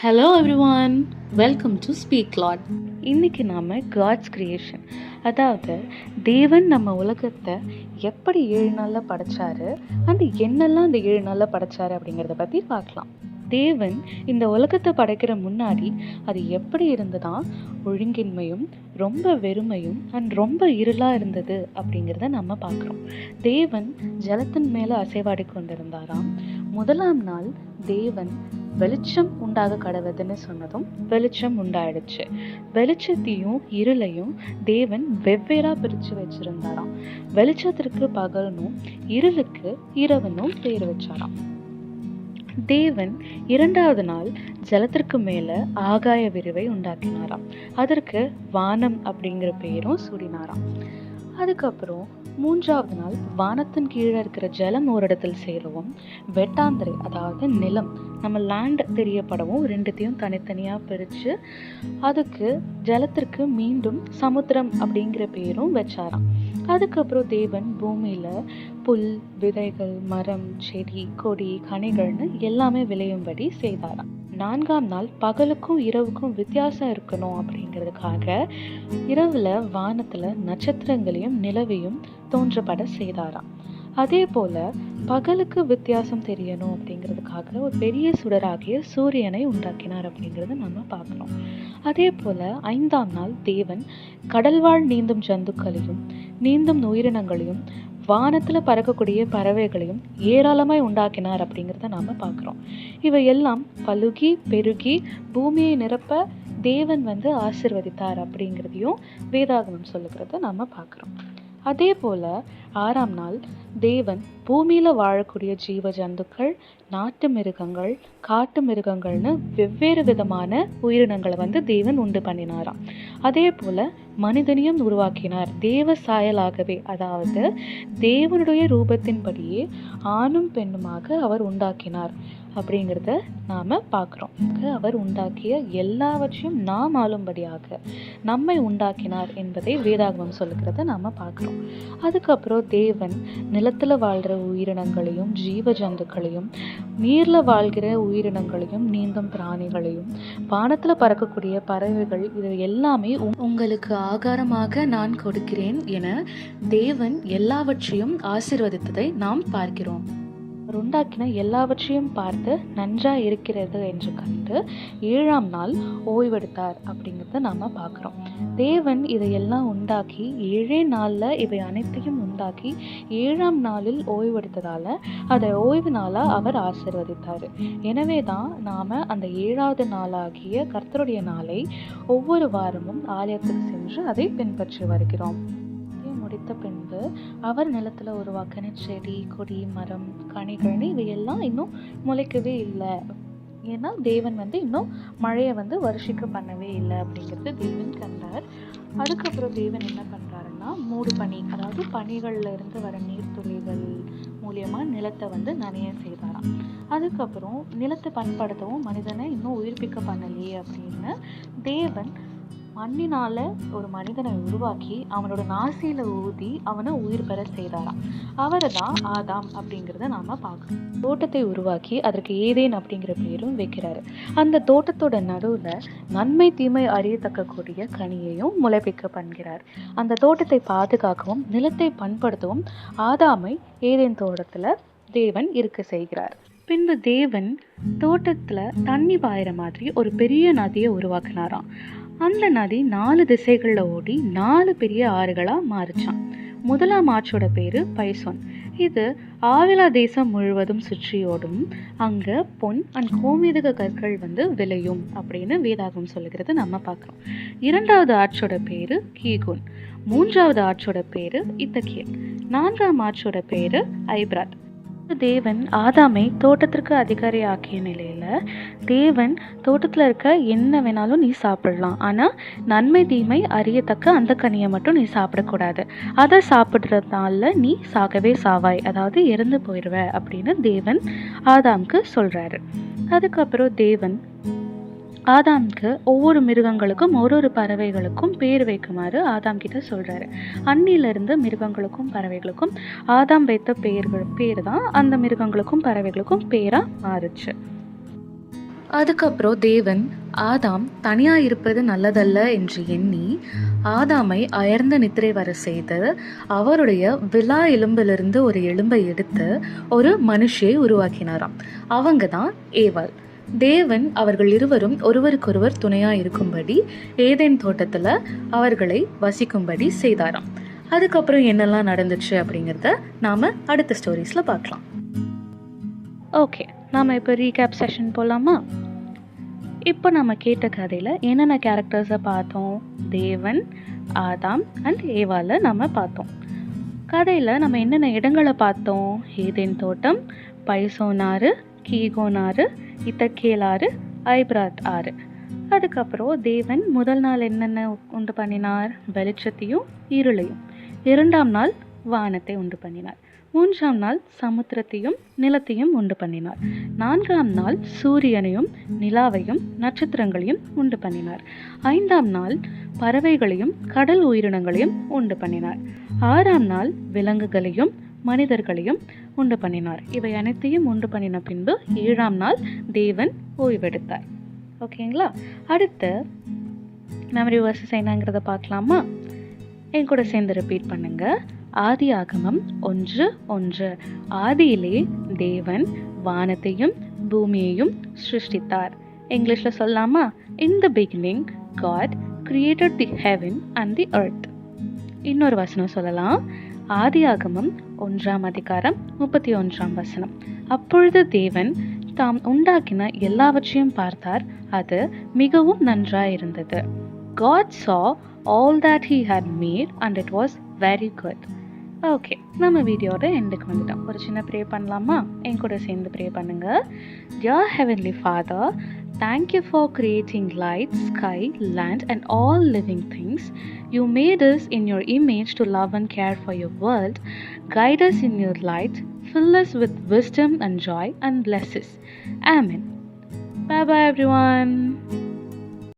Hello everyone, welcome to speak lot. இன்றைக்கி நாம் God's creation, அதாவது தேவன் நம்ம உலகத்தை எப்படி 7 நாளில் படைச்சாரு, என்னெல்லாம் அந்த 7 நாளில் படைச்சாரு அப்படிங்கிறத பற்றி பார்க்கலாம். தேவன் இந்த உலகத்தை படைக்கிற முன்னாடி அது எப்படி இருந்ததா, ஒழுங்கின்மையும் ரொம்ப வெறுமையும் ரொம்ப இருளாக இருந்தது அப்படிங்கிறத நம்ம பார்க்குறோம். தேவன் ஜலத்தின் மேலே அசைவாடி கொண்டிருந்தாராம். முதலாம் நாள் தேவன் வெளிச்சம் உண்டாக கடவுதுன்னு சொன்னதும் வெளிச்சம் உண்டாயிடுச்சு. வெளிச்சத்தையும் இருளையும் தேவன் வெவ்வேறா பிரித்து வச்சிருந்தாராம். வெளிச்சத்திற்கு பகலும் இருளுக்கு இரவனும் பேர் வச்சாராம். தேவன் 2வது நாள் ஜலத்திற்கு மேல ஆகாய விரிவை உண்டாக்கினாராம். அதற்கு வானம் அப்படிங்கிற பெயரும் சூடினாராம். அதுக்கப்புறம் 3வது நாள் வானத்தின் கீழே இருக்கிற ஜலம் ஒரு இடத்தில் சேரவும், வெட்டாந்தரை அதாவது நிலம், நம்ம லேண்ட் தெரியப்படவும், ரெண்டுத்தையும் தனித்தனியாக பிரித்து அதுக்கு ஜலத்திற்கு மீண்டும் சமுத்திரம் அப்படிங்கிற பேரும் வச்சாராம். அதுக்கப்புறம் தேவன் பூமியில் புல், விதைகள், மரம், செடி, கொடி, கனிகள்னு எல்லாமே விளையும்படி செய்தாராம். 4ஆம் நாள் பகலுக்கும் இரவுக்கும் வித்தியாசம் இருக்கணும் அப்படிங்கிறதுக்காக இரவில் வானத்தில் நட்சத்திரங்களையும் நிலவையும் தோன்றப்பட செய்தாராம். அதே போல் பகலுக்கு வித்தியாசம் தெரியணும் அப்படிங்கிறதுக்காக ஒரு பெரிய சுடராகிய சூரியனை உண்டாக்கினார் அப்படிங்கிறத நம்ம பார்க்குறோம். அதே போல் 5ஆம் நாள் தேவன் கடல்வாழ் நீந்தும் ஜந்துக்களையும் நீந்தும் உயிரினங்களையும் வானத்தில் பறக்கக்கூடிய பறவைகளையும் ஏராளமாய் உண்டாக்கினார் அப்படிங்கிறத நாம் பார்க்குறோம். இவையெல்லாம் பலுகி பெருகி பூமியை நிரப்ப தேவன் ஆசீர்வதித்தார் அப்படிங்கிறதையும் வேதாகமம் சொல்லுகிறத நம்ம பார்க்குறோம். அதே போல் 6ஆம் நாள் தேவன் பூமியில் வாழக்கூடிய ஜீவ ஜந்துக்கள், நாட்டு மிருகங்கள், காட்டு மிருகங்கள்னு வெவ்வேறு விதமான உயிரினங்களை தேவன் உண்டு பண்ணினாராம். அதே போல் மனிதனையும் உருவாக்கினார் தேவ சாயலாகவே, அதாவது தேவனுடைய ரூபத்தின்படியே ஆணும் பெண்ணுமாக அவர் உண்டாக்கினார் அப்படிங்கிறத நாம் பார்க்குறோம். அவர் உண்டாக்கிய எல்லாவற்றையும் நாம் ஆளும்படியாக நம்மை உண்டாக்கினார் என்பதை வேதாகமம் சொல்லுகிறத நாம் பார்க்குறோம். அதுக்கப்புறம் தேவன் நிலத்தில் வாழ்கிற உயிரினங்களையும் ஜீவ ஜந்துக்களையும், நீரில் வாழ்கிற உயிரினங்களையும் நீந்தும் பிராணிகளையும், வானத்தில் பறக்கக்கூடிய பறவைகள், இது எல்லாமே உங்களுக்கு ஆகாரமாக நான் கொடுக்கிறேன் என தேவன் எல்லாவற்றையும் ஆசீர்வதித்ததை நாம் பார்க்கிறோம். அவர் உண்டாக்கின எல்லாவற்றையும் பார்த்து நன்றாக இருக்கிறது என்று கண்டு 7ஆம் நாள் ஓய்வெடுத்தார் அப்படிங்கிறத நாம் பார்க்குறோம். தேவன் இதையெல்லாம் உண்டாக்கி 7 நாளில் இவை அனைத்தையும் உண்டாக்கி 7ஆம் நாளில் ஓய்வெடுத்ததால் அதை ஓய்வு நாளாக அவர் ஆசீர்வதித்தார். எனவே தான் நாம் அந்த 7வது நாளாகிய கர்த்தருடைய நாளை ஒவ்வொரு வாரமும் ஆலயத்துக்கு சென்று அதை பின்பற்றி வருகிறோம். முடித்த பின்பு அவர் நிலத்தில் உருவாக்கின செடி, கொடி, மரம், கனிகள்னு இவையெல்லாம் இன்னும் முளைக்கவே இல்லை. ஏன்னா தேவன் இன்னும் மழையை வருஷிக்க பண்ணவே இல்லை அப்படிங்கிறது தேவன் கண்டார். அதுக்கப்புறம் தேவன் என்ன பண்ணுறாருன்னா, மூடு பனி, அதாவது பனிகளில் இருந்து வர நீர்த்துளிகள் மூலியமாக நிலத்தை நனைய செய்தாராம். அதுக்கப்புறம் நிலத்தை பண்படுத்தவும் மனிதனை இன்னும் உயிர்ப்பிக்க பண்ணலையே அப்படின்னு தேவன் மண்ணினால் ஒரு மனிதனை உருவாக்கி அவனோட நாசியில் ஊதி அவனை உயிர் பெற செய்தாராம். அவரை தான் ஆதாம் அப்படிங்கிறத நாம் பார்க்கணும். தோட்டத்தை உருவாக்கி அதற்கு ஏதேன் அப்படிங்கிற பேரும் வைக்கிறாரு. அந்த தோட்டத்தோட நடுவில் நன்மை தீமை அறியத்தக்கக்கூடிய கனியையும் முளைப்பிக்க பண்ணுகிறார். அந்த தோட்டத்தை பாதுகாக்கவும் நிலத்தை பண்படுத்தவும் ஆதாமை ஏதேன் தோட்டத்தில் தேவன் இருக்க செய்கிறார். பின்பு தேவன் தோட்டத்தில் தண்ணி பாயிற மாதிரி ஒரு பெரிய நதியை உருவாக்கினாராம். அந்த நதி 4 திசைகளில் ஓடி 4 பெரிய ஆறுகளாக மாறிச்சான். முதலாம் ஆற்றோட பேர் பைசோன். இது ஆவிலா தேசம் முழுவதும் சுற்றியோடும். அங்கே பொன் கோமேதக கற்கள் விளையும் அப்படின்னு வேதாகம் சொல்லுகிறது நம்ம பார்க்குறோம். 2வது ஆற்றோட பேர் கீகோன். 3வது ஆற்றோட பேர் இத்தக்கியல். 4ஆம் ஆற்றோட பேர் ஐப்ராத். தேவன் ஆதாமை தோட்டத்திற்கு அதிகாரி ஆக்கிய நிலையில் தேவன் தோட்டத்தில் இருக்க என்ன வேணாலும் நீ சாப்பிடலாம், ஆனால் நன்மை தீமை அறியத்தக்க அந்த கனியை மட்டும் நீ சாப்பிடக்கூடாது, அதை சாப்பிட்றதுனால நீ சாகவே சாவாய், அதாவது இறந்து போயிடுவ அப்படின்னு தேவன் ஆதாமுக்கு சொல்கிறாரு. அதுக்கப்புறம் தேவன் ஆதாம்க்கு ஒவ்வொரு மிருகங்களுக்கும் ஒரு பறவைகளுக்கும் பேர் வைக்குமாறு ஆதாம் கிட்ட சொல்கிறாரு. அன்னிலிருந்து மிருகங்களுக்கும் பறவைகளுக்கும் ஆதாம் வைத்த பேர் தான் அந்த மிருகங்களுக்கும் பறவைகளுக்கும் பேராக மாறுச்சு. அதுக்கப்புறம் தேவன் ஆதாம் தனியாக இருப்பது நல்லதல்ல என்று எண்ணி ஆதாமை அயர்ந்த நித்திரை வர செய்து அவருடைய விலா எலும்பிலிருந்து ஒரு எலும்பை எடுத்து ஒரு மனுஷியை உருவாக்கினாராம். அவங்க தான் ஏவாள். தேவன் அவர்கள் இருவரும் ஒருவருக்கொருவர் துணையாக இருக்கும்படி ஏதேன் தோட்டத்தில் அவர்களை வசிக்கும்படி செய்தாராம். அதுக்கப்புறம் என்னெல்லாம் நடந்துச்சு அப்படிங்கிறத நாம் அடுத்த ஸ்டோரிஸில் பார்க்கலாம். ஓகே, நாம் இப்போ ரீகேப் செஷன் போகலாமா? இப்போ நம்ம கேட்ட கதையில் என்னென்ன கேரக்டர்ஸை பார்த்தோம்? தேவன், ஆதாம் அண்ட் ஏவாளை நம்ம பார்த்தோம். கதையில் நம்ம என்னென்ன இடங்களை பார்த்தோம்? ஏதேன் தோட்டம், பைசோன் ஆறு, கீகோன் ஆறு, இத்தக்கேல் ஆறு, ஐப்ராத் ஆறு. அதுக்கப்புறம் தேவன் முதல் நாள் என்னென்ன உண்டு பண்ணினார்? வெளிச்சத்தையும் இருளையும். 2ஆம் நாள் வானத்தை உண்டு பண்ணினார். 3ஆம் நாள் சமுத்திரத்தையும் நிலத்தையும் உண்டு பண்ணினார். 4ஆம் நாள் சூரியனையும் நிலாவையும் நட்சத்திரங்களையும் உண்டு பண்ணினார். 5ஆம் நாள் பறவைகளையும் கடல் உயிரினங்களையும் உண்டு பண்ணினார். 6ஆம் நாள் விலங்குகளையும் மனிதர்களையும் உண்டு பண்ணினார். இவை அனைத்தையும் உண்டு பண்ணின பின்பு 7ஆம் நாள் தேவன் ஓய்வெடுத்தார். ஓகேங்களா? அடுத்து மெமரி வர்சஸ் என்னங்கிறத பார்க்கலாமா? என் கூட சேர்ந்து ரிப்பீட் பண்ணுங்க. ஆதியாகமம் 1:1. ஆதியிலே தேவன் வானத்தையும் பூமியையும் சிருஷ்டித்தார். இங்கிலீஷில் சொல்லலாமா? In the beginning God created the heaven and the earth. இன்னொரு வசனம் சொல்லலாம். ஆதியாகமம் 1ஆம் அதிகாரம் 31ஆம் வசனம். அப்பொழுது தேவன் தாம் உண்டாக்கின எல்லாவற்றையும் பார்த்தார், அது மிகவும் நன்றாயிருந்தது. God saw all that he had made and it was very good. Okay, நம்ம வீடியோட எண்டுக்கு வந்துட்டோம். ஒரு சின்ன ப்ரே பண்ணலாமா? என் கூட சேர்ந்து ப்ரே பண்ணுங்க. Dear Heavenly Father, thank you for creating light, sky, land and all living things. You made us in your image to love and care for your world. Guide us in your light, fill us with wisdom and joy and bless us. Amen. Bye bye everyone.